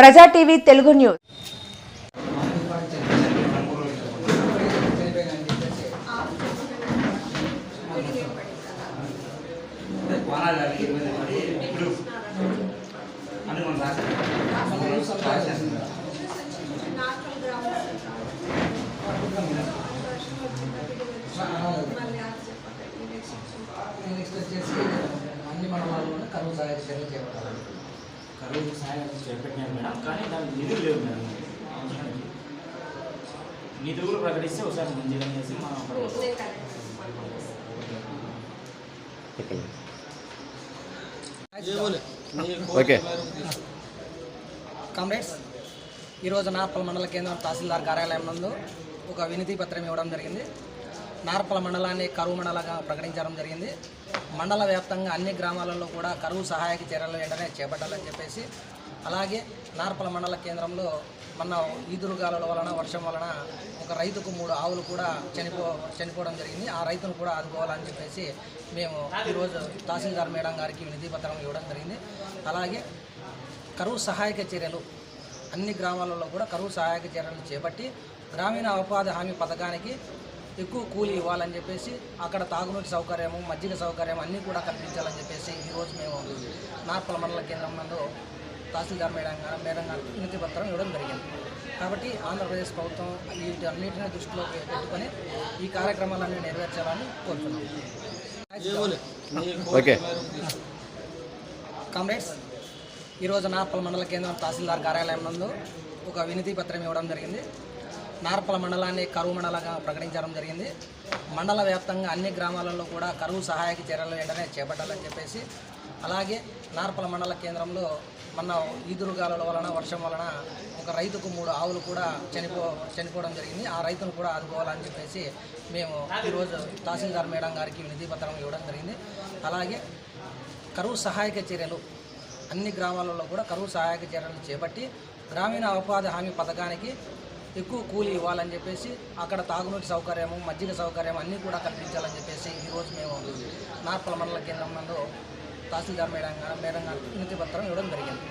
ప్రజా TV Telugu news. Next వచ్చేసి అన్ని మండలాల్లోనే కరువు సహాయక చర్యలు చేపట్టాలి. కరువు సహాయం చేపట్టినారు మేడం, కానీ దానికి నిధులు లేవు మేడం. నిధులు కూడా ప్రకటిస్తే ఒకసారి మంచిగా చేసి మనం ఓకే. కామ్రేడ్స్, ఈరోజు నార్పల్ మండల కేంద్రం తహసీల్దార్ కార్యాలయం నందు ఒక వినతి పత్రం ఇవ్వడం జరిగింది. నార్పల మండలాన్ని కరువు మండలంగా ప్రకటించడం జరిగింది. మండల వ్యాప్తంగా అన్ని గ్రామాలలో కూడా కరువు సహాయక చర్యలు వెంటనే చేపట్టాలని చెప్పేసి, అలాగే నార్పల మండల కేంద్రంలో మొన్న ఈదురుగాలుల వలన వర్షం వలన ఒక రైతుకు 3 ఆవులు కూడా చనిపోవడం జరిగింది. ఆ రైతును కూడా ఆదుకోవాలని చెప్పేసి మేము ఈరోజు తహసీల్దార్ మేడం గారికి వినతి పత్రం ఇవ్వడం జరిగింది. అలాగే కరువు సహాయక చర్యలు అన్ని గ్రామాలలో కూడా కరువు సహాయక చర్యలు చేపట్టి గ్రామీణ ఉపాధి హామీ పథకానికి ఎక్కువ కూలీ ఇవ్వాలని చెప్పేసి, అక్కడ తాగునీటి సౌకర్యము, మజ్జిగ సౌకర్యం అన్నీ కూడా కల్పించాలని చెప్పేసి ఈరోజు మేము నార్పల మండల కేంద్రం నందు తహసీల్దార్ మేడం గారికి వినతి పత్రం ఇవ్వడం జరిగింది. కాబట్టి ఆంధ్రప్రదేశ్ ప్రభుత్వం వీటన్నిటిని దృష్టిలో పెట్టుకొని ఈ కార్యక్రమాలన్నీ నెరవేర్చాలని కోరుతున్నాం. ఓకే. కామ్రేడ్స్, ఈరోజు నార్పల మండల కేంద్రం తహసీల్దార్ కార్యాలయం నందు ఒక వినతి పత్రం ఇవ్వడం జరిగింది. నార్పల మండలాన్ని కరువు మండలంగా ప్రకటించడం జరిగింది. మండల వ్యాప్తంగా అన్ని గ్రామాలలో కూడా కరువు సహాయక చర్యలు వెంటనే చేపట్టాలని చెప్పేసి, అలాగే నార్పల మండల కేంద్రంలో మొన్న ఈదురుగాలుల వలన వర్షం వలన ఒక రైతుకు 3 ఆవులు కూడా చనిపోవడం జరిగింది. ఆ రైతును కూడా ఆదుకోవాలని చెప్పేసి మేము ఈరోజు తహసీల్దార్ మేడం గారికి వినతి పత్రం ఇవ్వడం జరిగింది. అలాగే కరువు సహాయక చర్యలు అన్ని గ్రామాలలో కూడా కరువు సహాయక చర్యలు చేపట్టి గ్రామీణ ఉపాధి హామీ పథకానికి ఎక్కువ కూలీ ఇవ్వాలని చెప్పేసి, అక్కడ తాగునీటి సౌకర్యము, మజ్జిగ సౌకర్యం అన్నీ కూడా కల్పించాలని చెప్పేసి ఈరోజు మేము నార్పల మండల కేంద్రం నందు తహసీల్దార్ మేడం గారికి వినతి పత్రం ఇవ్వడం జరిగింది.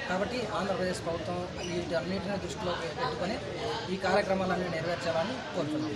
కాబట్టి ఆంధ్రప్రదేశ్ ప్రభుత్వం వీటన్నిటిని దృష్టిలో పెట్టుకొని ఈ కార్యక్రమాలన్నీ నెరవేర్చాలని కోరుతున్నాం.